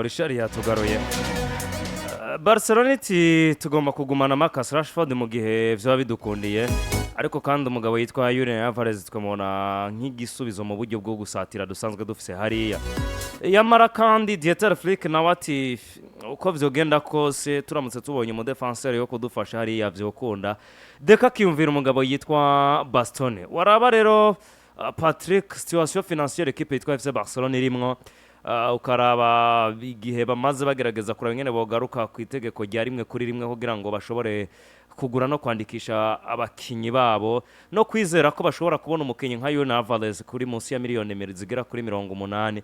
Richard yatugaruye Barcelona iti tugomba kugumana Marcus Rashford mu gihe vyo bidukundiye ariko kandi umugabo yitwa Alvalez twamubona nk'igisubizo mu buryo bwo gusatira dusanzwe dufise hariya yamara kandi Dieter Flick nawe ati uko vyogenda kose turamutse tubonye mu defenseur yo kudufasha hariya vyokunda deka kiyumvira umugabo yitwa Bastoni waraba rero Patrick situation financière équipe yitwa FC Barcelona irimwo ukaraba igihe bamaze bagerageza kuraba nyene bogaruka ku itegeko rya rimwe kuri rimwe kugira ngo bashobore kugura no kwandikisha abakinyi babo no kwizera ko bashobora kubona umukinyi nka Alvalez kuri munsi ya miliyoni zigera kuri 80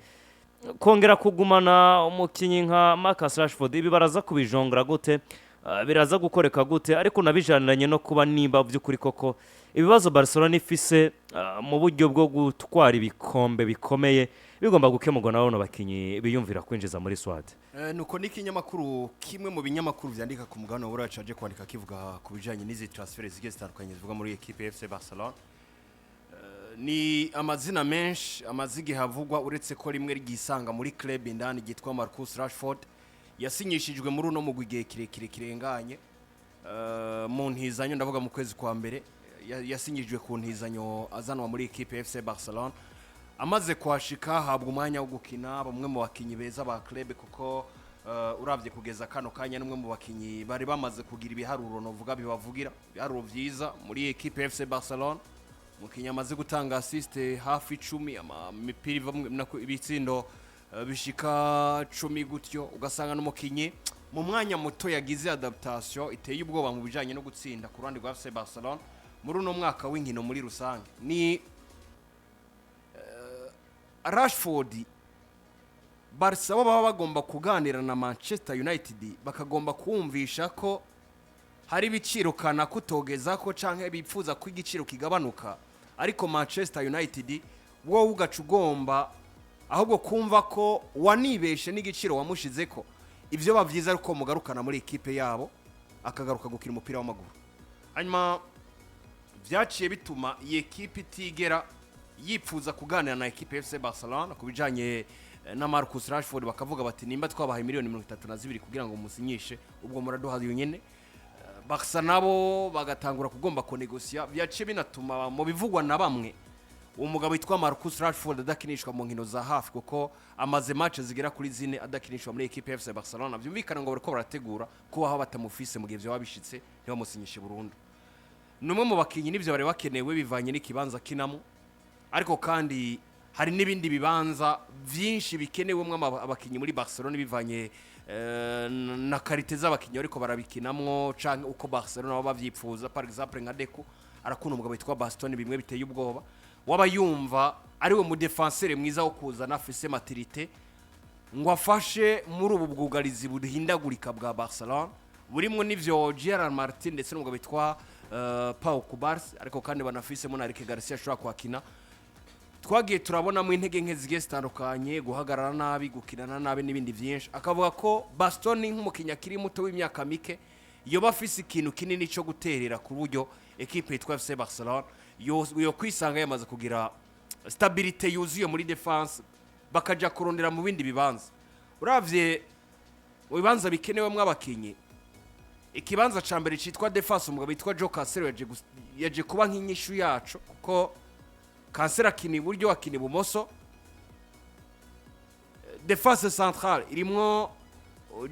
kongera kugumana umukinyi nka Marcus Rashford ibi baraza kubijongera gute biraza gukoreka gute ariko nabijaniranye no kuba nimba by'ukuri koko ibibazo Barcelona ifise mu buryo bwo gutwara ibikombe bikomeye bigomba gukemurwa nabo bakinyi biyumvira kwinjiza muri Swad nuko n'ikinyamakuru kimwe mu binyamakuru vyandika ku mugabane w'Uburayi caje kwandika kivuga ku bijanye n'izi transfer zigiye zitandukanye zivuga muri equipe FC Barcelona ni amazina menshi amazige havugwa uretse ko rimwe ryisanga muri club indani gitwa Marcus Rashford yasinyishijwe muri uno mugwi gihe kirekire kirenganye mu ntizanyo ndavuga mu kwezi kwa mbere yasinyijwe ku ntizanyo azanwa muri equipe FC Barcelona amaze kwashika habwa umwanya wo gukina bamwe mu bakinyi beza ba club kuko uravye kugeza kano kanya n'umwe mu bakinyi bari bamaze kugira ibiharuro novuga bibavugira ibiharuro vyiza muri equipe FC Barcelona mukinyi amaze gutanga assist hafi 10 imipira ibitsindo bishika 10 gutyo ugasanga n'umukinyi mu mwanya muto yagize adaptation iteye ubwoba mu bijanye no gutsinda ku ruhande rwa FC Barcelona muri uno mwaka w'inkino muri rusange ni Rashford Barca baba bagomba kuganira na Manchester United bakagomba kumvisha ko hari biciro kana kutogeza ko canke bipfuza ko igiciro kigabanuka ariko Manchester United wowe ugacugomba ahubwo kumva ko wanibeshe n'igiciro wamushizeko ivyo bavyiza ariko mugarukana muri equipe yabo akagaruka gukina umupira w'amaguru hanyuma vyaciye bituma iyi equipe itigera yipfuza kuganira na equipe FC Barcelona kubijanye na Marcus Rashford bakavuga bati nimba twabahaye miliyoni 32 kugira ngo musinyishe ubwo muraduhaye nyene Barca nabo bagatangura kugomba ko negosia vyaciye binatuma mu bivugwa na bamwe umugabo witwa Marcus Rashford adakinishwa mu nkino za hafi kuko amaze match zigera kuri zine adakinishwa muri equipe FC Barcelona byumvikana ngo bariko barategura kubaho batamufise mu gihe byo babishitse ntibamusinyishe burundu numwe mu bakinyi nivyo bari bakenewe bivanye n'ikibanza kinamo ariko kandi hari n'ibindi bibanza byinshi bikenewe abakinyi muri Barcelona bivanye na karite z'abakinyi ariko barabikinamwo canke uko Barcelona baba bavyipfuza par exemple nka Deco arakuna umugabo witwa Bastoni bimwe biteye ubwoba waba yumva ari we mu defenseur mwiza wo kuzana afise maturité ngo afashe muri ubu bwugarizi budahindagurika bwa Barcelona burimo n'ivyo Gerard Martin ndetse n'umugabo witwa Pajo ariko kandi banafise mo na Eric Garcia ashobora kwakina twagiye turabona mu intege nke zigiye zitandukanye guhagarara nabi gukinana nabi n'ibindi byinshi akavuga ko Bastoni nk'umukinya kiri muto w'imyaka mike iyo bafise ikintu kinini cyo guterera ku buryo equipe yitwa FC Barcelona yo kwisanga yamaze kugira stabilité yuzuye muri defense bakaja kurondera mu bindi bibanza uravye mu bibanza bikenewe mw'abakinyi ikibanza ca mbere citwa defense umugabo witwa Joe Cancelo yaje kuba nk'inyishu yacu kuko Cancelo akini buryo akini bumoso defense centrale irimwo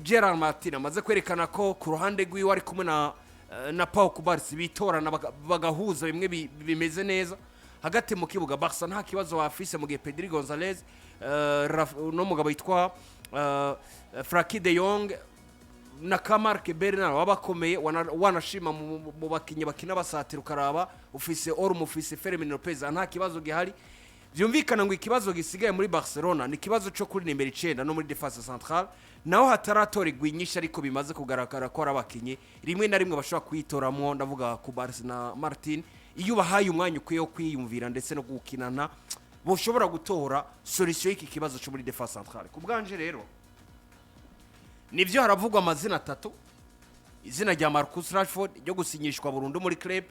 Gerard Martin amaze kwerekana ko ku ruhande rw'iwe ari kumwe na Pajo bitorana bagahuza bimwe bimeze neza hagati mu kibuga Barca nta kibazo bafise mu gihe Pedri Gonzalez no mugabo yitwa Frankie de Jong na Camarque Bernard wabakomeye wanashima mu bakinyi bakina basatira ukaraba ufise ufise Fermin Lopez nta kibazo gihari vyumvikana ngo ikibazo gisigaye muri Barcelona ni kibazo cyo kuri nimero 9 no muri defense centrale naho hataratora igwinyisha ariko bimaze kugaragara ko abakinyi rimwe na rimwe bashobora kwitoramwo ndavuga ku Barca na Martin iyo bahaye umwanya ukwiye kwiyumvira ndetse no gukinana boshobora gutora solution y'iki kibazo cyo muri defense centrale kubganje rero nivyo haravugwa amazina 3 izina rya Marcus Rashford ryo gusinyishwa burundu muri club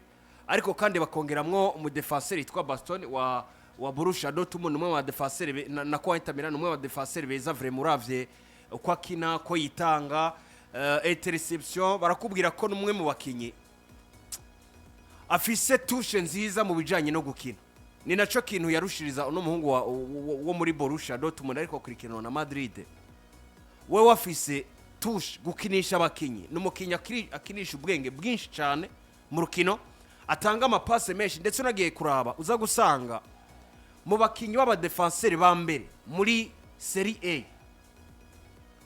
ariko kandi bakongeramwo umudefenseur yitwa Bastoni wa Borussia Dortmund umwe wa defenseur na kwa Inter Milan umwe wa defenseur beza vraiment uravye uko akina ko yitanga interception barakubwira ko numwe mu bakinyi afise touche nziza mu bijanye no gukina ni naco kintu yarushiriza uno muhungu wo muri Borussia Dortmund ariko kurikina na Madrid we wafise touche gukinisha abakinyi n'umukinya akinisha ubwenge bwinshi cyane mu rukino atanga amapase menshi ndetse unagiye kuraba uza gusanga mu bakinyi b'aba defenseur ba mbere muri Serie A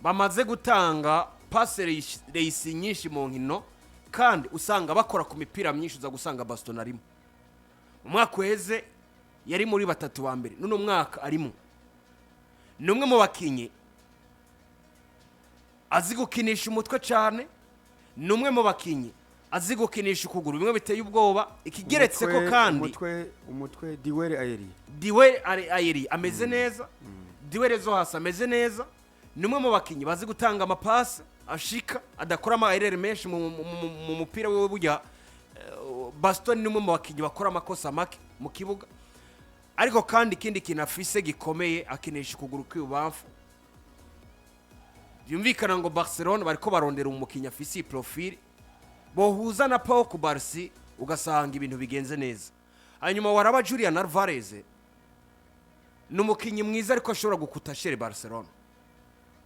bamaze gutanga passe reisi nyinshi mu nkino kandi usanga bakora ku mipira myinshi uza gusanga Bastoni arimo umwaka weze yari muri batatu ba mbere none umwaka arimo numwe mu bakinyi azi gukinisha umutwe cyane numwe mu bakinyi azi gukinisha ukuguru bimwe biteye ubwoba ikigeretse ko kandi umutwe Diwere Ayeri ameze neza Diwere zo hasi ameze neza numwe mu bakinyi bazi gutanga amapasi ashika adakora amaerere menshi mu mupira wewe burya Bastoni numwe mu bakinyi bakora amakosa make mu kibuga ariko kandi ikindi kinafise gikomeye akinisha ukuguru kw'ibubamfu byumvikana ngo Barcelona bariko barondera umukinya afise profile bohuza na Pajo ku Barsi ugasanga ibintu bigenze neza hanyuma waraba Julian Alvalez n'umukinyi mwiza ariko ashobora gukuta shere Barcelona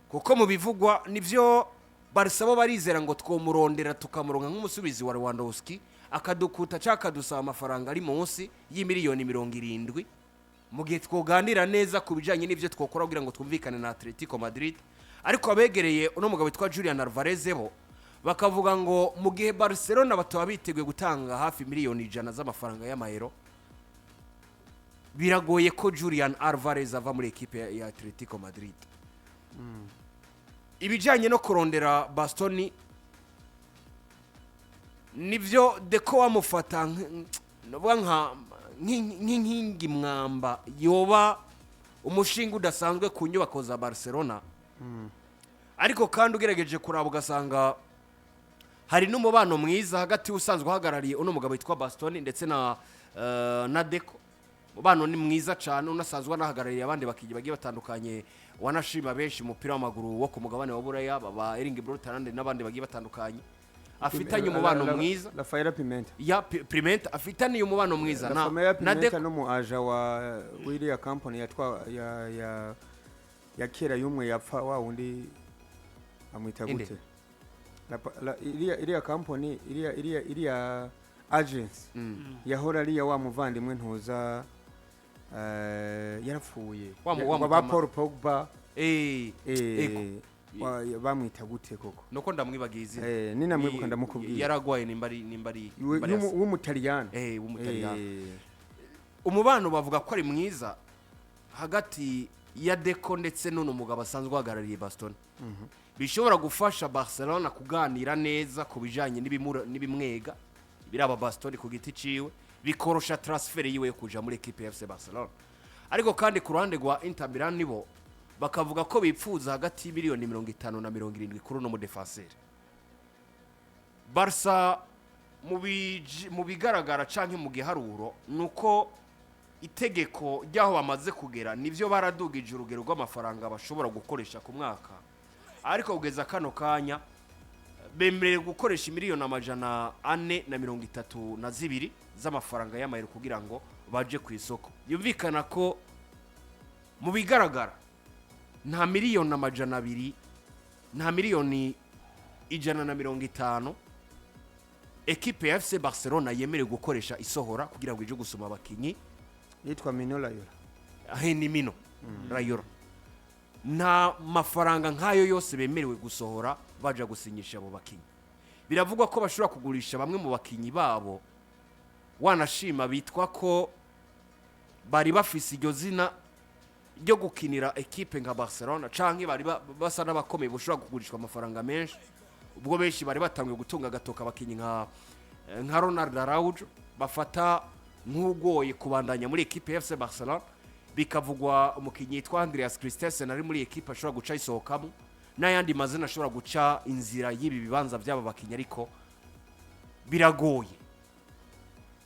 kuko mu bivugwa nivyo Barca bo barizera ngo twomurondera tukamuronka nk'umusubizi wa Lewandowski akadukuta cyakadusaba amafaranga ari munsi y'imiliyoni 70 mu gihe twoganira neza kubijanye n'ivyo twokora kugira ngo twumvikane na Atletico Madrid ariko abegereye uno mugabo witwa Julian Alvarez bo bakavuga ngo mu gihe Barcelona bataba biteguye gutanga hafi miliyoni 100 z'amafaranga y'amayero biragoye ko Julian Alvarez ava muri equipe ya Atletico Madrid ibijanye no kurondera Bastoni nivyo deko wamufata novuga nk'inkingi mwamba yoba umushinga udasanzwe ku nyubako za Barcelona ariko kandi ugerageje kuraba ugasanga hari n'umubano mwiza hagati usanzwe uhagarariye uno mugabo witwa Bastoni ndetse na Deko umubano ni mwiza cyane unasanzwe anahagarariye abandi bakigi bagiye batandukanye wanashima benshi umupira w'amaguru wo ku mugabane wa Buraya baba Erling Braut Haaland n'abandi bagiye batandukanye afitanye umubano mwiza Rafael Pimenta Pimenta afitanye umubano mwiza na Deko no mu aja wa William company yatwa ya kera yumwe yapfa wa undi amwita gute iriya company iriya agency yahora ariya wa muvandimwe ntuza yarapfuye wa Paul Pogba bamwita gute koko nuko ndamwibagize ni namwibuka ndamukubwiye yaragwaye nimbari w'umutaliyani w'umutaliyani umubano bavuga ko ari mwiza hagati ya Deko ndetse n'uno mugabo asanzwe uhagarariye Bastoni bishobora gufasha Barcelona kuganira neza ku bijanye n'ibimwega biraba Bastoni ku giti ciwe bikorosha transfer yiwe yo kuja muri equipe ya FC Barcelona ariko kandi ku ruhande rwa Inter Milan nibo bakavuga ko bipfuza hagati y'imiliyoni 50 na 70 kuri no mu defenseur Barca mu bigaragara canke mu giharuro nuko itegeko ryaho bamaze kugera nivyo baradugije urugero rw'amafaranga bashobora gukoresha ku mwaka ariko kugeza kano kanya bemereye gukoresha miliyoni 432 z'amafaranga y'amayero kugira ngo baje ku isoko yumvikana ko mu bigaragara nta miliyoni 200 nta miliyoni 150 equipe ya FC Barcelona yemereye gukoresha isohora kugira ngo ije gusoma abakinyi yitwa Mino Rayola ni Mino Rayola nta mafaranga nkayo yose bemerewe gusohora baje gusinyisha abo bakinyi biravugwa ko bashobora kugurisha bamwe mu bakinyi babo wanashima bitwa ko bari bafise iryo zina ryo gukinira equipe nka Barcelona canke bari basa n'abakomeye bushobora kugurishwa amafaranga menshi ubwo benshi bari batangwe gutunga gatoka abakinyi nka Ronald Araujo bafata nk'ugoye kubandanya muri equipe ya FC Barcelona bikavugwa umukinyi yitwa Andreas Christensen ari muri equipe ashobora guca isohokamo n'ayandi mazina ashobora guca inzira y'ibi bibanza by'aba bakinyi ariko biragoye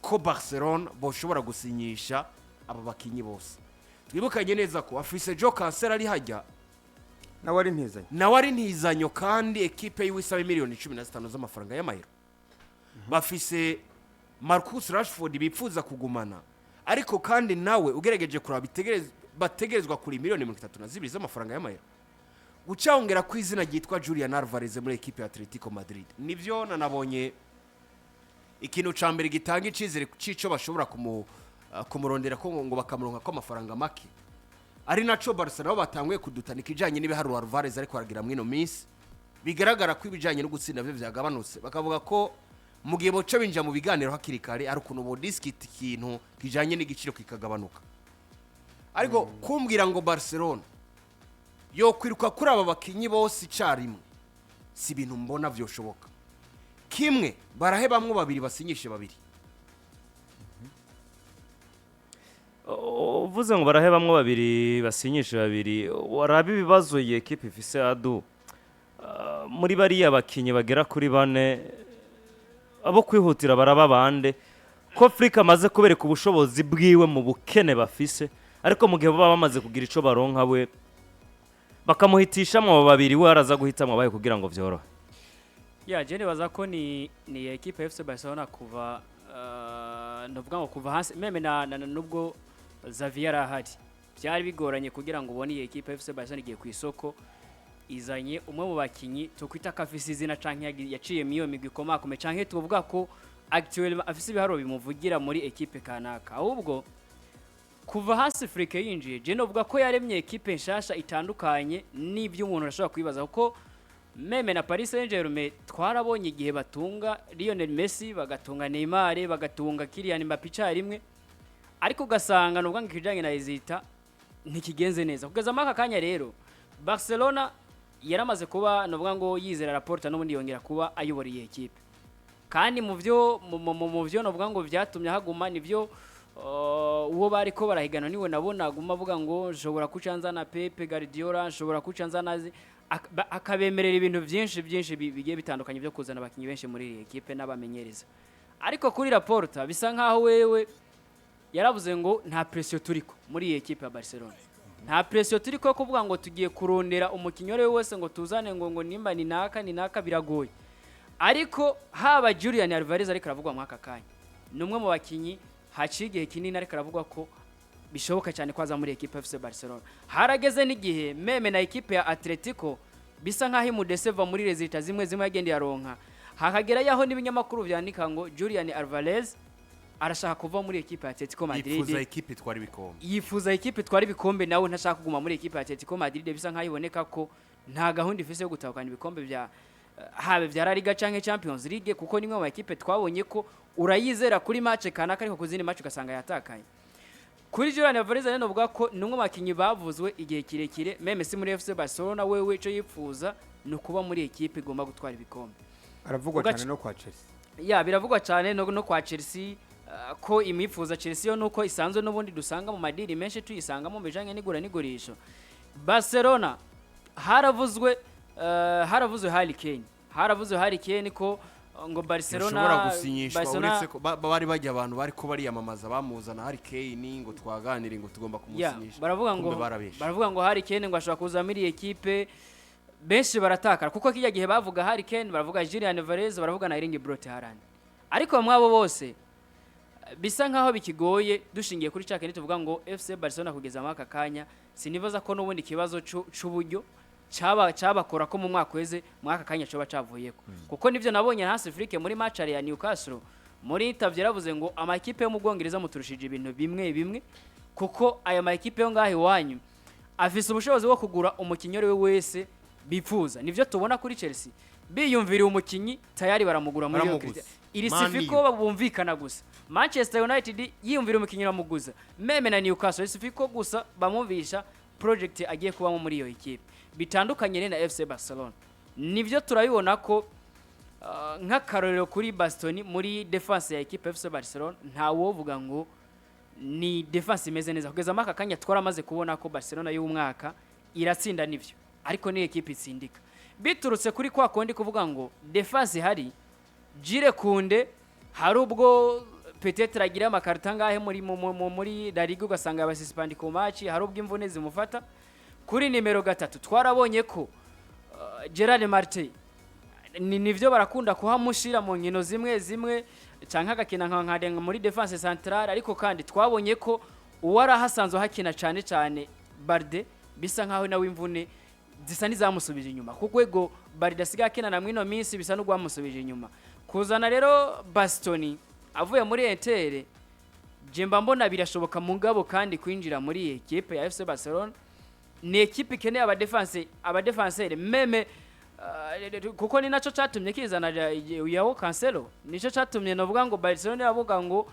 ko Barcelona boshobora gusinyisha aba bakinyi bose twibukanye neza ko afise Joe Cancel ari hajya nawe ari ntizanyo kandi ekipe y'isaba miliyoni 15 z'amafaranga y'amayero bafise Marcus Rashford bipfuza kugumana ariko kandi nawe ugerageje kuraba bategerezwa kuri miliyoni 32 z'amafaranga y'amayero gucangera ku izina ryitwa Julian Alvarez muri ekipe ya Atletico Madrid nivyo nanabonye ikintu cambere gitanga icizere cico bashobora kumurondera ko ngo bakamuronka ko amafaranga make ari naco Barcelona batanguye kudutana ikijanye n'ibiharuro Alvarez ariko aragira mwino minsi bigaragara ko ibijanye no gutsinda byo byagabanutse bakavuga ko mu gihe boca binja mu biganiro hakirikare ari ukuntu bo diskit ikintu kijanye n'igiciro kikagabanuka ariko kumbwira ngo Barcelona yo kwiruka kuri aba bakinyi bose icarimwe si ibintu mbona vyoshoboka kimwe barahebamwe babiri basinyishe babiri uvuze ngo barahebamwe babiri basinyishe babiri warabi ibibazo iyi ekipe ifise adu muri bariya bakinyi bagera kuri bane abo kwihutira baraba bande ko Afrika amaze kubereka ubushobozi bwiwe mu bukene bafise ariko mu gihe baba bamaze kugira ico baronka we bakamuhitishamwe babiri we araza guhitamwe baye kugira ngo vyorohe jene baza ko ni equipe FC Barcelona kuva novuga ngo kuva hasi meme nubwo Xavier ahari byari bigoranye kugira ngo ubone iyi equipe FC Barcelona igiye ku isoko izanye umwe mu bakinyi tukwita kafisi izina canke yaciye miyo migwi komakome canke tuvuga ko actuellement afise ibiharo bimuvugira muri equipe kanaka ahubwo kuva hasi Afrika yinjiye je novuga ko yaremye equipe nshasha itandukanye n'ibyo umuntu arashobora kwibaza kuko meme na Paris Saint-Germain twarabonye igihe batunga Lionel Messi bagatunga Neymar bagatunga Kylian Mbappé rimwe ariko ugasanga nubwo ngikijanye na Ezita ntikigenze neza kugeza maka kanya rero Barcelona yaramaze kuba novuga ngo yizera Laporta n'ubundi yongera kuba ayoboriye equipe kandi mu byo novuga ngo vyatumye haguma nivyo uwo bariko barahigana niwe nabona aguma avuga ngo nshobora kucanza na Pepe Guardiola nshobora kucanza nazi akabemerera ibintu byinshi bigiye bitandukanye byo kuzana abakinyi benshi muri iyi equipe n'abamenyereza ariko kuri Laporta bisa nkaho wewe yaravuze ngo nta pressure turiko muri iyi equipe ya Barcelona nta pressure turiko kuvuga ngo tugiye kurondera umukinyi wese ngo tuzane ngo nimba ni naka biragoye ariko haba Julian Alvarez ariko aravugwa mu aka kanya numwe mu bakinyi hacigiye kinini ariko aravugwa ko bishoboka cyane kwaza muri equipe FC Barcelona harageze n'igihe meme na equipe ya Atletico bisa nkaho imudeseva muri resultat zimwe yagende yaronka hakagera yaho n'ibinyamakuru vyandika ngo Julian Alvarez arashaka kuva muri equipe ya Atletico Madrid yifuza equipe twari bikombe nawe ntashaka kuguma muri equipe ya Atletico Madrid bisa nkaho iboneka ko nta gahunda ifise yo gutahukana ibikombe vya habe vya La Liga canke Champions League kuko nimwe mu equipe twabonye ko urayizera kuri match kanaka ariko kuzindi match ugasanga yatakaye kuri Julian Alvarez rero novuga ko numwe makinyi bavuzwe igihe kirekire meme si muri FC Barcelona wewe cyo yifuza no kuba muri equipe igomba gutwara ibikombe aravugwa cyane no kwa Chelsea biravugwa cyane no kwa Chelsea ko imifuza Chelsea yo nuko isanzwe n'ubundi dusanga mu madiri menshi tuyisanga mu bijanye n'igura n'igurisho Barcelona haravuzwe Harry Kane ko ngo Barcelona uretse ko bari bajya abantu bari ko bariyamamaza bamuzana Harry Kane ngo twaganire ngo tugomba kumusinyisha baravuga ngo Harry Kane ngo ashobora kuza muri equipe benshi baratakara kuko kijya gihe bavuga Harry Kane baravuga Julian Alvarez baravuga na Erling Brot Haaland ariko mwabo bose bisa nkaho bikigoye dushingiye kuri cake tuvuga ngo FC Barcelona kugeza maka kanya sinibaza ko n'ubundi kibazo c'uburyo cyabakora ko mu mwaka weze mwaka kanya cyo bacavuyeko kuko nivyo nabonye hasi Afrique muri match ya Newcastle muri interview yaravuze ngo ama equipe yo mu Bwongereza muturushije ibintu bimwe kuko aya ma equipe yo ngahe wanyu afise ubushobozi bwo kugura umukinyi wese bifuza nivyo tubona kuri Chelsea biyumvira umukinyi tayari baramugura muri yo iri sifiko babumvikana gusa Manchester United yiyumvira umukinyi ramuguza meme na Newcastle sifiko gusa bamumvisha project agiye kubamo muri iyo equipe bitandukanye na FC Barcelona nivyo turabibona ko nk'akarorero kuri Bastoni muri defense ya equipe FC Barcelona nta wovuga ngo ni defense imeze neza kugeza maka kanya twaramaze kubona ko Barcelona y'umwaka iratsinda nivyo ariko ni equipe itsindika biturutse kuri kwa kondi kuvuga ngo defense hari Jire Kunde hari ubwo peut-être agira amakarita ngahe muri La Liga ugasanga abasispandi ku match hari ubwo imvune zimufata kuri nimero 3 twarabonye ko Gerard Martin nivyo barakunda kuhamushira mu nkino zimwe canke agakina nka muri defense centrale, ariko kandi twabonye ko uwarahasanzwe hakina cyane Barde bisa nkaho nawe imvune zisa nizamusubije inyuma, kuko ego Barde asigaye akina na mwino minsi bisa no gwamusubije inyuma. Kuzana rero Bastoni avuye muri Inter, jemba mbona birashoboka mu ngabo kandi kwinjira muri equipe ya FC Barcelona. Ni equipe ikeneye abadefenseur meme kuko ni naco catumye kizana yawo Cancelo, nico catumye novuga ngo Barcelona yavuga ngo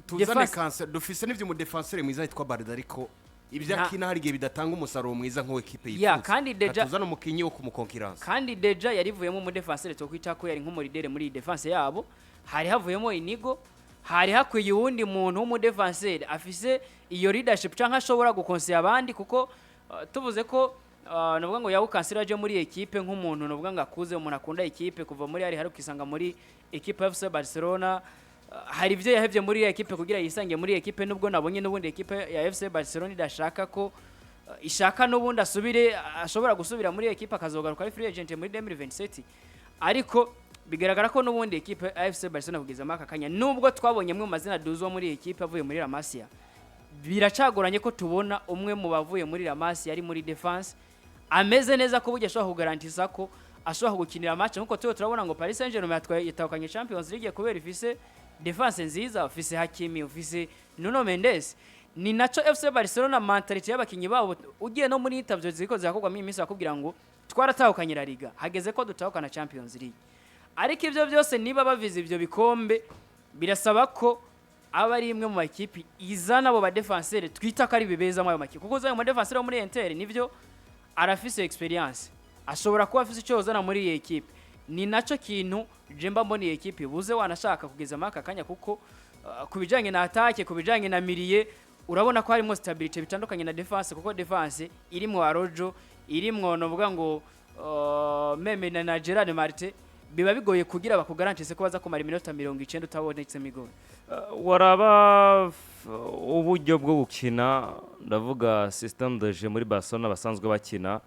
tuzane Cancelo, dufise n'ivyo mu defenseur mwiza yitwa Barde, ariko ibyo akina hari gihe bidatanga umusaruro mwiza nk'uwo equipe yifuza. Ya kandi deja tuzana umukinyi wo kumukonkurence, kandi deja yarivuyemo mu defenseur to kwita ko yari nk'umuridere muri defense yabo, hari havuyemo Inigo, hari hakwiye uwundi muntu w'umu defenseur afise iyo leadership canke ashobora gukonseya abandi, kuko tuvuze ko novuga ngo yawo Cancelo aje muri equipe nk'umuntu novuga ngo akuze, umuntu akunda equipe kuva muri hari ukisanga muri equipe ya FC Barcelona. Hari ivyo yahevye muri equipe kugira yisange muri equipe, nubwo nabonye n'ubundi equipe ya FC Barcelona idashaka ko ishaka n'ubundi ashobora gusubira muri equipe akazogaruka ari free agent muri 2027, ariko bigaragara ko n'ubundi equipe ya FC Barcelona kugeza maka kanya nubwo twabonye mwe mazina duzwa muri equipe avuye muri La Masia, biracagoranye ko tubona umwe mu bavuye muri La Masia ari muri defense ameze neza ko burya ashobora kugarantisa ko ashobora gukinira match, nkuko turabona ngo Paris Saint-Germain yatwakanye Champions League kubera ifise defense nziza, ufise Hakimi, ufise Nuno Mendes. Ni naco FC Barcelona mentality y'abakinyi babo ugiye no muri interview ziko zakogwa mu iminsi bakubwira ngo twaratahukanye La Liga, hageze ko dutahukana Champions League. Ariko ivyo byose niba bavize ivyo bikombe birasaba ko aba ari imwe mu makipi izana abo ba defenseur twita ko ari bibeza mu makipi, kuko zayo mu defenseur muri Inter nivyo arafise experience, ashobora kuba afise icyo zana muri iyi equipe. Ni naco kintu jemba mboni equipe buze wanashaka kugeza maka kanya, kuko kubijanye na attaque, kubijanye na milieu urabona ko harimo stability bitandukanye na defense, kuko defense irimwo Arojo, irimwo novuga ngo meme na Gerard Martin, biba bigoye kugira bakugarantise ko baza kumara iminota 90 utabonetse migoye. Waraba uburyo bwo gukina, ndavuga system de jeu muri Barcelona basanzwe bakina,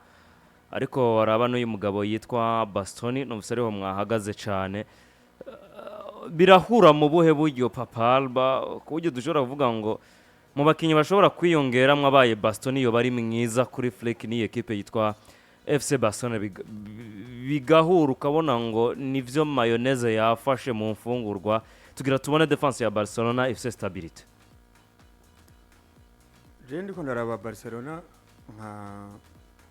ariko waraba n'uyu mugabo yitwa Bastoni n'umusore wo mwahagaze cyane, birahura mu buhe buryo Papa Alba ku buryo dushobora kuvuga ngo mu bakinyi bashobora kwiyongeramwe abaye Bastoni yo bari mwiza kuri Flick ni equipe yitwa FC Barcelona, bigahura ukabona ngo nivyo mayonnaise yafashe mu mfungurwa tugira tubone defense ya Barcelona ifise stability. Je ndiko ndaraba Barcelona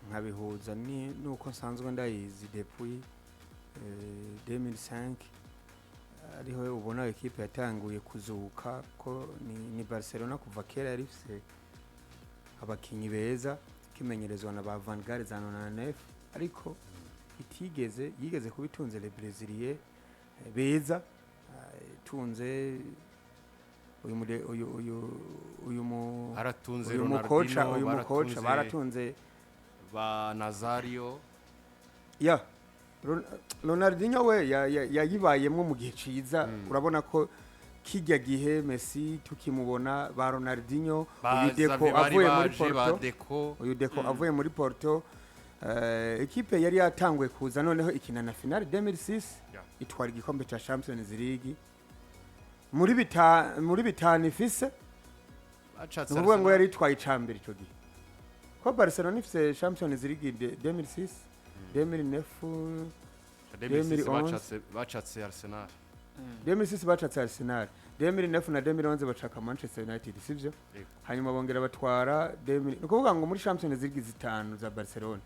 nkabihuza nuko nsanzwe ndayizi depuis 2005, ariho ubona equipe yatanguye kuzuka ko ni Barcelona kuva kera yari ifise abakinyi beza kimenyerezwa na ba Van Gaal za 99, ariko yigeze kubitunze le Breziliens beza, tunze uyu mukocha baratunze ba Nazario ya Ronaldinho we yayibayemwe mu gihe ciza. Urabona ko kijya gihe Messi tukimubona ba Ronaldinho, uyu Deco avuye muri Porto, equipe yari yatanguye kuza noneho ikina na finale 2006 itwara igikombe cha Champions League muri bitanu ifise, nuvuga ngo yari itwaye icambere ico gihe ko Barcelona ifise Champions League 2006 2009 bacatse Arsenal, 2006 bacatse Arsenal, 2009 na 2011 bacaka Manchester United, sivyo? Hanyuma bongera batwara 2000, nukuvuga ngo muri Champions League zitanu za Barcelona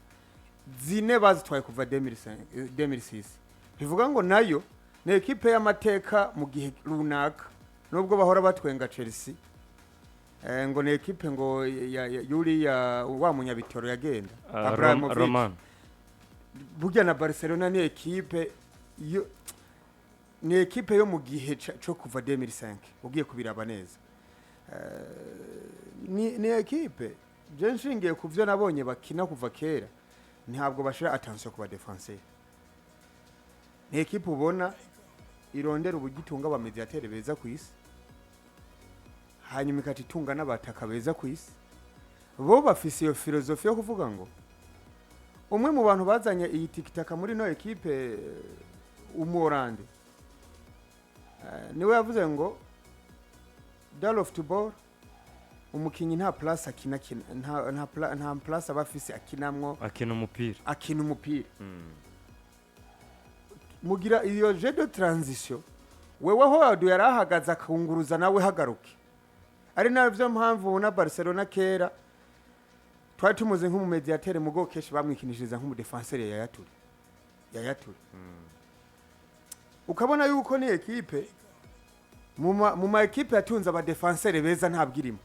zine bazitwaye kuva 2006. Bivuga ngo nayo ni equipe y'amateka mu gihe runaka, nubwo bahora batwenga Chelsea ngo ni equipe ngo yuriya wa munyabitoro yagenda Roman. Burya na Barcelona ni equipe yo mu gihe cyo kuva 2005 ugiye kubiraba neza. Ni equipe je nshingiye kuvyo nabonye bakina kuva kera, ntabwo bashira attention ku ba defenseur. Ni equipe ubona irondera ubugitunga ba mediateur beza ku isi, hanyuma ikatitunga n'abataka beza ku isi, bo bafise iyo filozofi yo kuvuga ngo umwe mu bantu bazanye iyi tikitaka muri no ekipe umorande niwe yavuze ngo dall of to ball umukinyi nta place akina nta place abafise akinamwo akina umupira mugira iyo jeu de transition wewe ho adu yarahagaza akunguruza nawe hagaruke ari navyo mpamvu na Barcelona kera twari tumuze nk'umumediatere mugo keshi bamwikinishiriza nk'umudefenseur yayature ukabona yuko ni ekipe mu ma ekipe yatunze abadefenseur beza ntabwirimo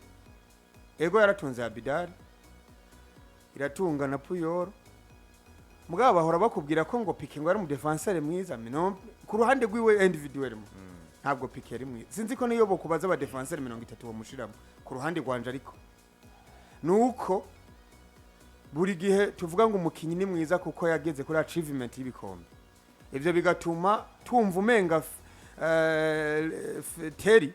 ego yaratunze Abidal iratunga na Puyol mugabo bahora bakubwira ko ngo Pique ngo ari umudefenseur mwiza ku ruhande rwiwe individuel ntabwo Pique ari mwiza sinzi ko niyo bokubaza abadefenseur 30 bamushiramo ku ruhande rwanje ariko nuko buri gihe tuvuga ngo umukinyi ni mwiza kuko yageze kuri achievement y'ibikombe ivyo bigatuma tumva umenga Terry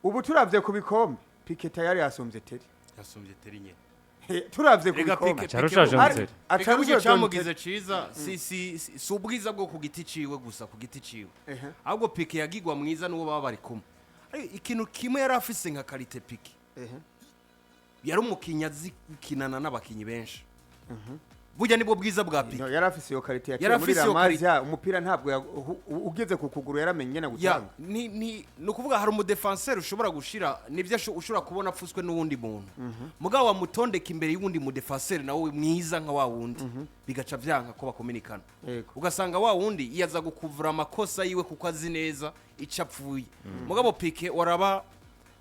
ubu turavye ku bikombe Pique tayari yasumbye Terry nye turavye ku bikombe cyarushaje muteri acaruye cyamugize ciza si ubwiza bwo ku giti ciwe gusa ku giti ciwe ahubwo Pique yagigwa mwiza n'uwo baba bari kumwe ikintu kimwe yari afise nka karite Pique yari umukinya zikinana n'abakinyi benshi burya nibwo bwiza bwa Pique yari afise iyo karite ya muri Ramazia umupira ntabwo ugeze ku kuguru yaramenye na gutanga ni ukuvuga hari umudefenseur ushobora gushira nivyo ushobora kubona afuswe n'uwundi muntu mugabo wamutondeka imbere y'uwundi mudefenseur nawe mwiza nka wa wundi bigaca vyanka ko bakominikana ugasanga wa wundi iyaza gukuvura amakosa yiwe kuko azi neza icapfuye mugabo Pique waraba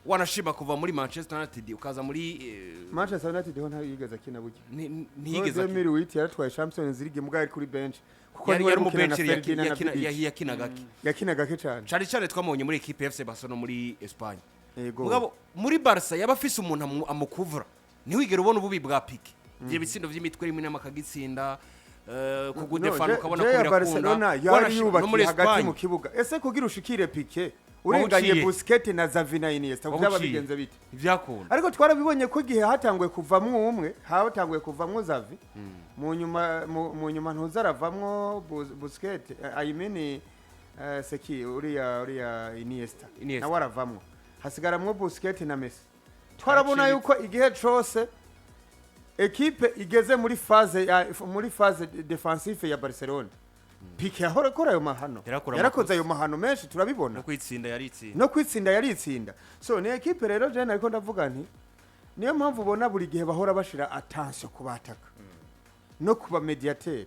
wanashima kuva muri Manchester United ukaza muri Manchester United ho ntayigeza kina buke ntiyigeza Emiri witi yaratwaye Champions League mugari kuri bench kuko yari mu bench yakina gake cyane cyane twamubonye muri equipe FC Barcelona muri Espagne mugabo muri Barca yabafise umuntu amukuvura ntiwigere ubona ububi bwa Pique bye bitsindo vy'imitwe rimwe n'amakagitsinda kugudefana ukabona ko birakunda Barcelona yari yubakiye hagati mu kibuga ese kugira ushikire Pique urenganye Busquets na Xavi na Iniesta byaba bigenze bite ivyakunda ariko twarabibonye ko gihe hatangwe kuvamwe umwe hatangwe kuvamwe Xavi mu nyuma ntuzaravamwo Busquets I mean seki uriya Iniesta na waravamwo hasigaramwo Busquets na Messi twarabona yuko igihe cyose equipe igeze muri phase defensive ya Barcelona Pique yahora kora ayo mahano yarakoze ayo mahano menshi turabibona no kwitsinda yaritsinda so ni equipe rero je nariko ndavuga nti niyo mpamvu ubona buri gihe bahora bashira attention kubataka no kuba mediateur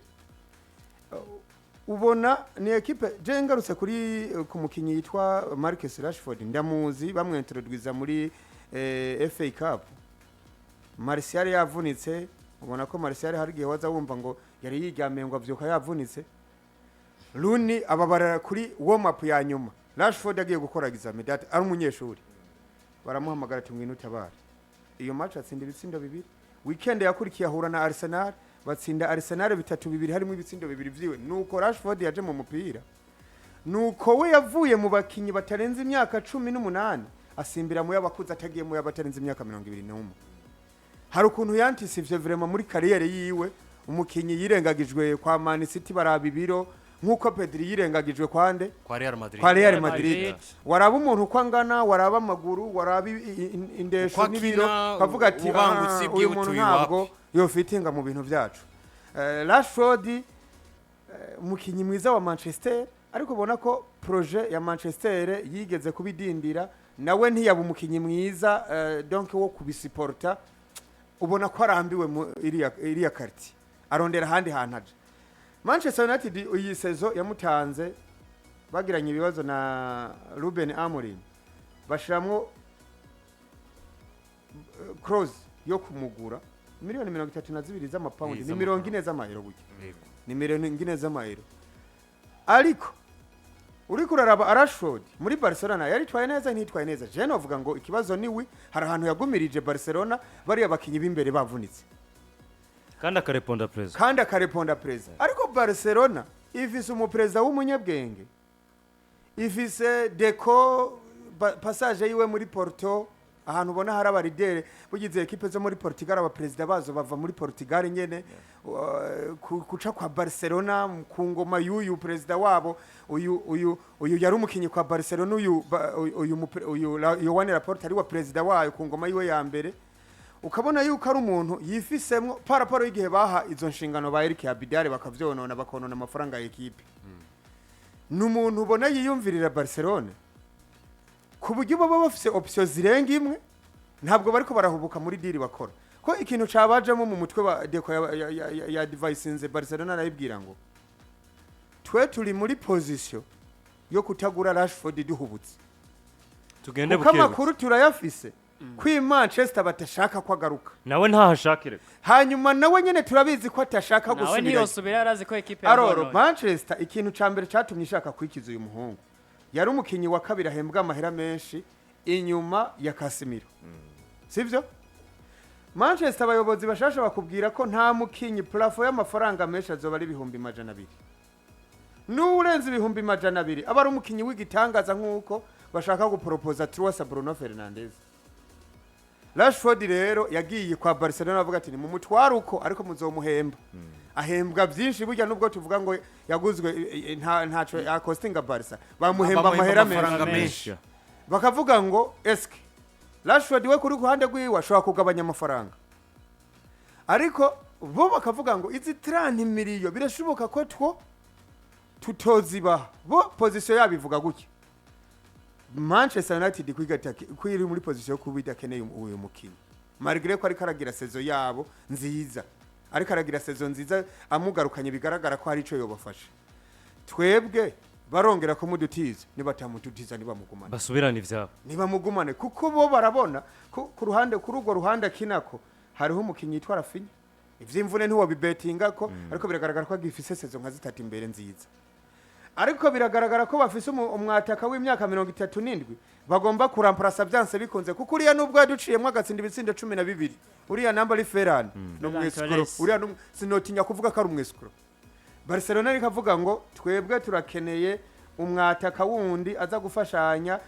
ubona ni equipe je ngarutse kuri ku mukinyi yitwa Marcus Rashford ndamuzi bamwe introduce muri FA Cup Martial yavunitse ubona ko Martial hari gihe waza wumva ngo yari yigamengwa vyuka yavunitse Rooney ababara kuri warm up ya nyuma Rashford agiye gukora examen data ari umunyeshuri baramuhamagara ati ngwino utabara iyo match atsinda ibitsindo bibiri weekend yakurikiye ahura na Arsenal batsinda Arsenal 3-2 harimo ibitsindo bibiri vyiwe nuko Rashford yaje mu mupira nuko we yavuye mu bakinyi batarenze imyaka 18 asimbira mu yabakuza atagiye mu yabatarenze imyaka 21 hari ukuntu yantisivye vraiment muri carrière yiwe umukinyi yirengagijwe kwa Man City barabibiro nkuko Pedri yirengagijwe kwande kwa Real Madrid waraba umuntu kwangana waraba amaguru waraba indesho n'ibiro bavuga ati uyu muntu ntabwo yo fitinga mu bintu byacu Rashford umukinyi mwiza wa Manchester ariko ubona ko projet ya Manchester yigeze kubidindira nawe ntiyaba umukinyi mwiza donc wo kubisiporta ubona ko arambiwe iriya karti arondera handi hantaje Manchester United iyi sezo yamutanze bagiranye ibibazo na Ruben Amorim bashiramwo Clovis yo kumugura miliyoni 32 z'amapaundi ni 40 z'amayero buke ni 40 z'amayero ariko uri kuraraba Rashford muri Barcelona yari twaye neza ntitwaye neza je novuga ngo ikibazo niwe hari ahantu yagumirije Barcelona bari abakinyi b'imbere bavunitse kandi akareponda preza ariko Barcelona ifise umupreza w'umunyabwenge ifise Deco passage yiwe muri Porto ahantu ubona hari abaridere bugize ekipe zo muri Portugal abaperezida bazo bava muri Portugal nyene kuca kwa Barcelona ku ngoma y'uyu perezida wabo uyu yari umukinyi kwa Barcelona uyu Yohani Laporte ari wa perezida wayo ku ngoma yiwe ya mbere ukabona yuko ari umuntu yifisemwo paraporo y'igihe baha izo nshingano ba Eric Abidal bakavyonona bakonona amafaranga y'ekipe n'umuntu ubona yiyumvirira Barcelona ku buryo baba bafise option zirenga imwe ntabwo bariko barahubuka muri diri bakora ko ikintu cabajemo mu mutwe wa Deco ya advice Barcelona arayibwira ngo twe turi muri position yo kutagura Rashford duhubutse tugende buke amakuru turayafise kwi Manchester batashaka kwagaruka nawe ntahashakire hanyuma nawe nyene turabizi ko atashaka nawe gusubira ntiyosubira arazi ko ekipe aroro Manchester ikintu cambere catumye ishaka kwikiza uyu muhungu yari umukinyi wa kabiri ahembwa amahera menshi inyuma ya Casemiro sivyo Manchester abayobozi bashasha bakubwira ko nta mukinyi plafo y'amafaranga menshi azoba ari 200,000 n'urenze 200,000 aba ari umukinyi w'igitangaza nk'uko bashaka guproposa Truasa Bruno Fernandes Rashford rero yagiye kwa Barcelona avuga ati ni mu mutwaro uko ariko muzomuhemba ahembwa byinshi burya nubwo tuvuga ngo yaguzwe ntaco yakostinga Barca bamuhemba amahera menshi bakavuga ngo eske Rashford we kuri kuhande gwiwa ashobora kugabanya amafaranga ariko bo bakavuga ngo izi 30 miliyo birashoboka ko tutoziba bo position yabivuga gutya Manchester United kwiri muri position yo kubidakeneye uyu mukinyi malgré ko ari karagira sezo yabo nziza ari karagira sezo nziza amugarukanye bigaragara ko hari ico yobafasha twebwe barongera ko mudutiza nibatamututiza nibamugumane basubirana ivyabo nibamugumane kuko bo barabona ku ruhande kuri urwo ruhande kinako hariho umukinyi yitwa Rafinha ivyimvune ntiwo bibetinga ko ariko biragaragara ko agifise sezo nka zitatu imbere nziza ariko biragaragara ko bafise umwataka w'imyaka 37 bagomba kuramparasa byanse bikunze kuko uriya nubwo yaduciyemo agatsinda ibitsindo 12 uriya namba ari Ferran no mwesukro uriya sinotinya kuvuga ko ari umwesukro Barcelona rikavuga ngo twebwe turakeneye umwataka wundi aza gufashanya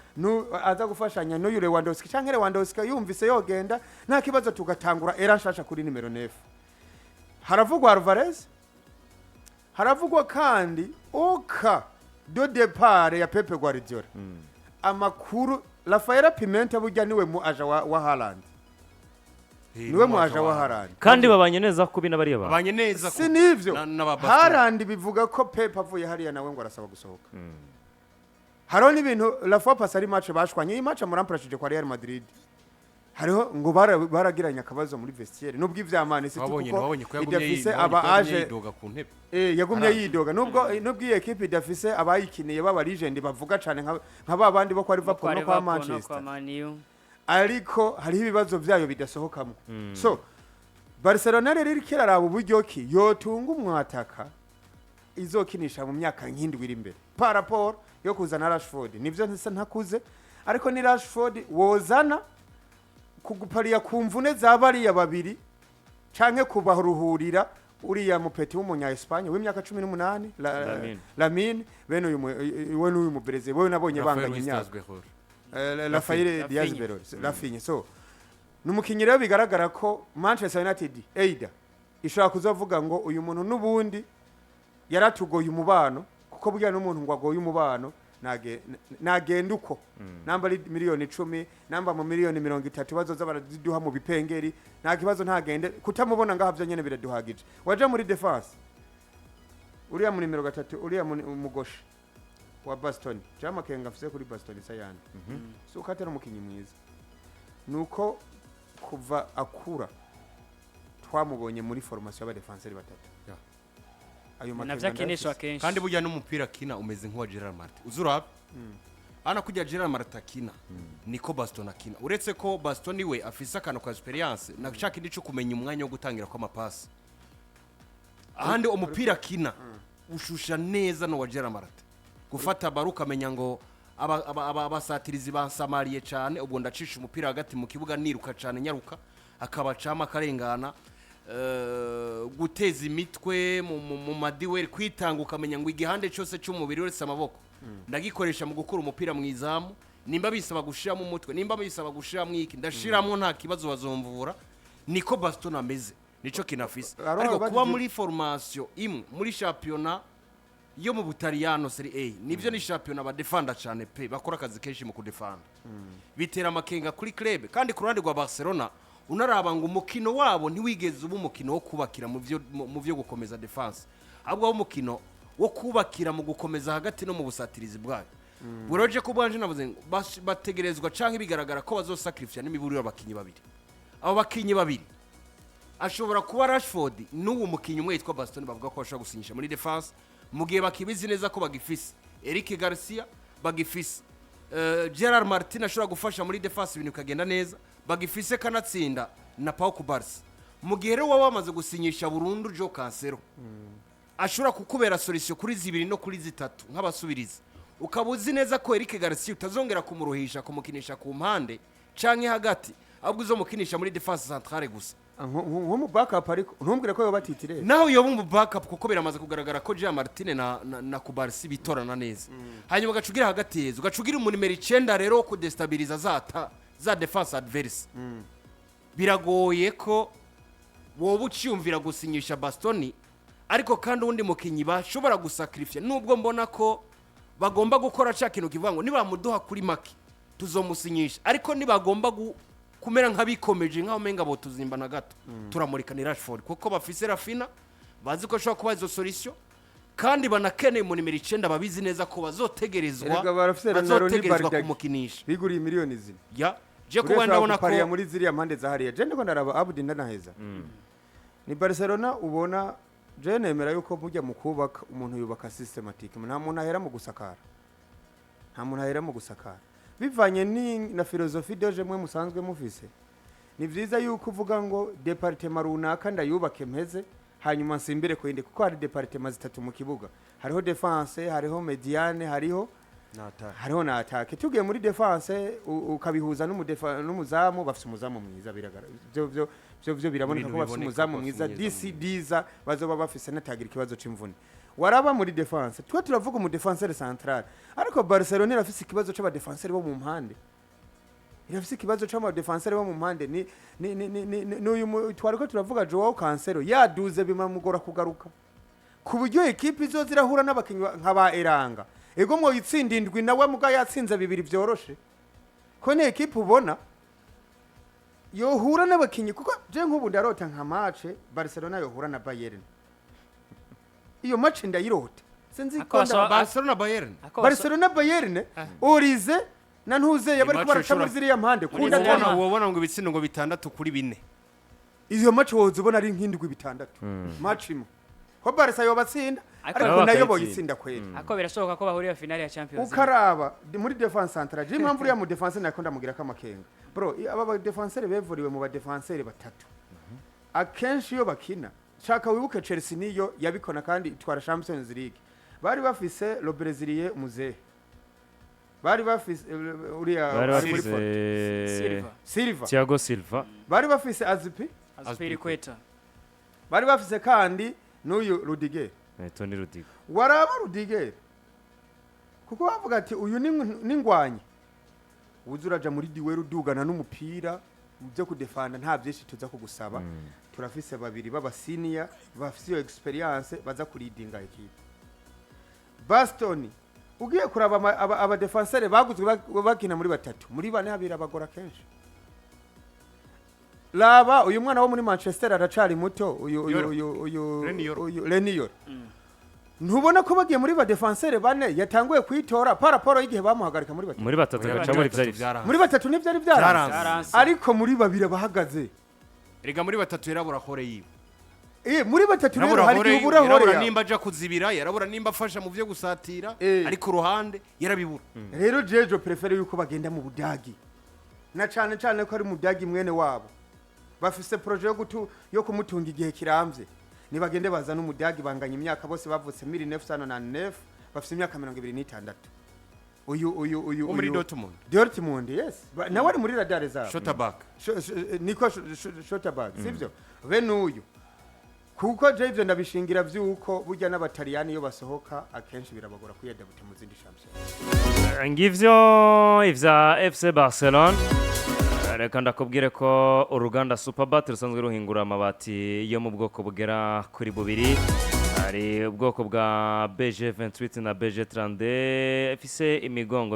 no Lewandowski canke Lewandowski yumvise yogenda nta kibazo tugatangura era nshasha kuri nimero 9 haravugwa Alvalez haravugwa kandi oka do depart ya Pepe Guardiola amakuru Rafael Pimenta burya niwe mu aja wa Haaland niwe mu aja wa Haaland kandi babanye neza ko bina bariya babanye neza ko sinivyo Haaland bivuga ko Pepe avuye hariya nawe ngo arasaba gusohoka haro n'ibintu la fois passée ari match bashwanye iyi match muramprashije kwa Real Madrid hariho ngo baragiranya akabazo muri vestiaire nubwo ivyamane si tuko idafise aba aje yidoga ku ntebe yagumye yidoga nubwo iyi equipe idafise abayikiniye baba legend bavuga cane nka babandi bo kwa Liverpool no kwa Manchester ariko hariho ibibazo vyayo bidasohokamo so Barcelona rero irikira rabo uburyo ki yotunga umwataka izokinisha mu myaka nk'indwi iri imbere par rapport yo kuzana Rashford nivyo ntakuze ariko ni Rashford wozana kugupariya kumvune zabariya babiri canke kubaruhurira uriya mupeti w'umunya Espagne w'imyaka 18 Lamine bene uyu mu Brazil wewe nabonye banganye imyaka Rafael Diaz Bero Rafinha so numukinyi rero bigaragara ko Manchester United Eida ishobora kuzovuga ngo uyu muntu nubundi yaratugoye umubano kuko burya n'umuntu ngo agoye umubano nagenda uko namba ari miliyoni 10 namba mu miliyoni 30 bazoza baraduha mu bipengeri nta kibazo ntagende kutamubona ngahavyo nyene biraduhagije waje muri defense uriya mu nimero 3 uriya mugoshe wa Bastoni jama kenga afise kuri Bastoni sayandi so katera umukinyi mwiza nuko kuva akura twamubonye muri formation y'aba defenseur batatu ayo makina kandi burya n'umupira kina umeze nk'uwa Gerard Martin uzura ana kujya Gerard Martin kina niko Bastoni kina uretse ko Bastoni we afise akantu ka experience nashaka indi cyo kumenya umwanya wo gutangira kwa mapasi ahandi umupira kina ushusha neza no wa Gerard Martin gufata baruka amenya ngo abasatirizi bansamariye cyane ubwo ndacisha umupira hagati mu kibuga niruka cyane nyaruka akabacama akarengana guteza imitwe mu madiweri kwitanga ukamenya ngo igihande cyose cy'umubiri uretse amaboko ndagikoresha mu gukura umupira mu izamu nimba bisaba gushiramo umutwe nimba bisaba gushiramo iki ndashiramo nta kibazo bazomvura niko Bastoni ameze nico kinafise ariko kuba muri formation imwe muri championnat yo mu Butaliyano Serie A nivyo ni championnat badefanda cyane pe bakora akazi kenshi mu kudefanda bitera amakenga kuri club kandi ku ruhande rwa Barcelona unaraba ngo umukino wabo ntiwigeze ubu umukino wo kubakira mu byo gukomeza defense ahubwo umukino wo kubakira mu gukomeza hagati no mu busatirizi bwayo buroje ko bwanje navuze bategerezwa canke bigaragara ko bazosacrifice n'imiburiro abakinyi babiri abo bakinyi babiri ashobora kuba Rashford n'uwo mukinyi umwe yitwa Bastoni bavuga ko bashaka gusinyisha muri defense mu gihe bakibizi neza ko bagifise Eric Garcia bagifise Gerard Martin ashobora gufasha muri defense ibintu kagenda neza bagifise kanatsinda na Pau Barca mu gihe rero wamaze gusinyisha burundu Jo Cancelo ashobora kukubera solution kuri zibiri no kuri zitatu nk'abasubirizi ukabuzi neza ko Eric Garcia utazongera kumuruhisha kumukinisha ku mpande canke hagati ahubwo uzomukinisha muri defense centrale gusa nko mu backup ariko ntumbwire ko yobatitire naho yoba mu backup kuko biramaze kugaragara ko Jean Martin na Kubarsi bitorana neza hanyuma gacugira hagati yezo gacugira mu numero 9 rero ko destabiliza za defense adverse biragoye ko wowe ucyumvira gusinyisha Bastoni ariko kandi undi mukinyi bashobora gusacrifice nubwo mbona ko bagomba gukora cya kintu kivuga ngo nibamuduha kuri maki tuzomusinyisha ariko nibagomba kumera nk'abikomeje nk'aho menga bo tuzimbana gato turamurika ni Rashford kuko bafise Rafina bazi ko ashobora kuba izo solution kandi banakeneye mu nimero 9 babizi neza ko bazotegerezwa kumukinisha biguriye miliyoni zine ya je kuba ndabona ko muri ziriya mpande za hariya je ndiko ndaraba Abudi ndanaheza ni Barcelona ubona je nemera yuko mujya mu kubaka umuntu yubaka systematique nta muntu ahera mu gusakara bivanye na filozofi doje mwe musanzwe mufise ni vyiza yuko uvuga ngo departement runaka ndayubake mpeze hanyuma nsimbire ko inde kuko hari departement zitatu mu kibuga hariho defense hariho mediane hariho na attaque tugiye muri defense ukabihuza n'umuzamu bafite umuzamu mwiza biragaragara byo biraboneka ko bafite umuzamu mwiza diza bazoba bafise natagira ikibazo c'imvune waraba muri defense twe turavuga mu defenseur central ariko Barcelona irafise ikibazo c'aba defenseur bo mu mpande ni uyu twariko turavuga Joao Cancelo yaduze bimamugora kugaruka ku buryo equipe izozirahura n'abakinyi nk'aba Eranga ego mwo yitsindindwi nawe muga yatsinze bibiri byoroshe ko ne equipe ubona yohura n'abakinyi kuko je nk'ubu ndarota nka match Barcelona yohura na Bayern iyo match ndayirota sinzi ko Barcelona Bayern Orize na ntuze yabari kubaraca muri ziriya mpande kunda ubona ngo ibitsindo ngo 6 kuri 4 iyo match woza ubona ari nk'indwi 6 match imwe ko Barca yobatsinda ariko nayo boyitsinda kweli ako birashoboka ko bahurira finale ya Champions ukaraba muri defense central je impamvu ya mu defense nakonda mugira kamakenga bro aba defenseur bevuriwe mu ba defenseur batatu akenshi yo bakina shaka wibuke Chelsea niyo yabikona kandi itwara Champions League bari bafise lo Brazilier muze bari bafise uriya Silva Thiago Silva bari bafise Azpilicueta bari bafise kandi n'uyu Rudiger Tony Rudiger waraba Rudiger kuko bavuga ati uyu ni ngwanye uzuraja muri diwe rudugana n'umupira byo kudefanda nta byinshi tuza kugusaba turafise babiri baba senior bafise iyo experience baza kuridinga equipe Bastoni ugiye kuraba aba defenseur baguzwe bakina muri batatu muri bane habira bagora kenshi laba uyu mwana wo muri Manchester aracari muto uyu Lenior ntubona ko bagiye muri ba defenseur bane yatanguye kwitora paraporo y'igihe bamuhagarika muri batatu gaca muri batatu n'ivyari byaranze ariko muri babiri bahagaze erega muri batatu yarabura hore yiwe muri batatu rero hari ubura hore nimba aja kuzibira yarabura nimba afasha mu byo gusatira ariko ruhande yarabibura rero jejo prefere yuko bagenda mu Budagi na cyane ko ari mu Budagi mwene wabo bafise projet yo kumutunga igihe kiramvye nibagende baza n'umudagi banganya imyaka bose bavutse 1909 bafise imyaka 26 uyu muri Dortmund yes nawe ari muri radar zabo Shotterback niko Shotterback sivyo bene uyu kuko je ivyo ndabishingira vyuko burya n'abataliyani iyo basohoka akenshi birabagora kwiyadabute mu zindi champions. ngivyo ivya FC Barcelona. Reka ndakubwire ko uruganda Superbat rusanzwe ruhingura amabati yo mu bwoko bugera kuri bubiri. Hari ubwoko bwa BG28 na BG32 ifise imigongo